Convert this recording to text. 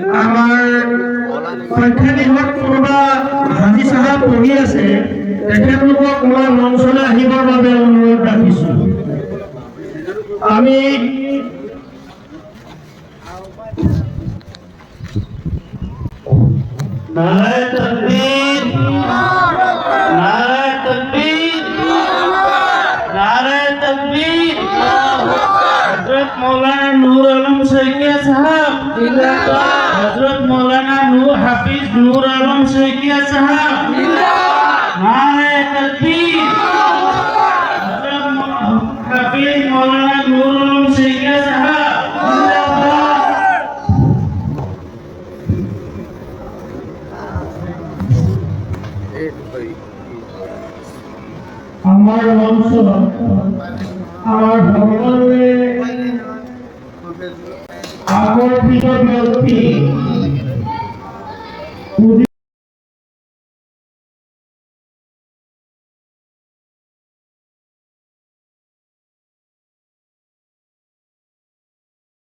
আমাৰ পৰীক্ষা দিনত কোনোবা হাজী চাহাব পঢ়ি আছে, তেখেতলোকক মই মঞ্চলৈ আহিবৰ বাবে অনুৰোধ ৰাখিছোঁ। আমি নাৰায়ে তাকবীৰ, নাৰায়ে তাকবীর, नारे तकबीर, हजरत मौलाना नूर आलम शैखिया साहब जिंदाबाद, हजरत मौलाना नूर हाफिज नूर आलम शैखिया साहब जिंदाबाद, नारे तकबीर, हजरत हाफिज मौलाना नूर आलम शैखिया साहब जिंदाबाद। আমার মঞ্চ আমার ভগবানে আকর্ষিত ব্যক্তি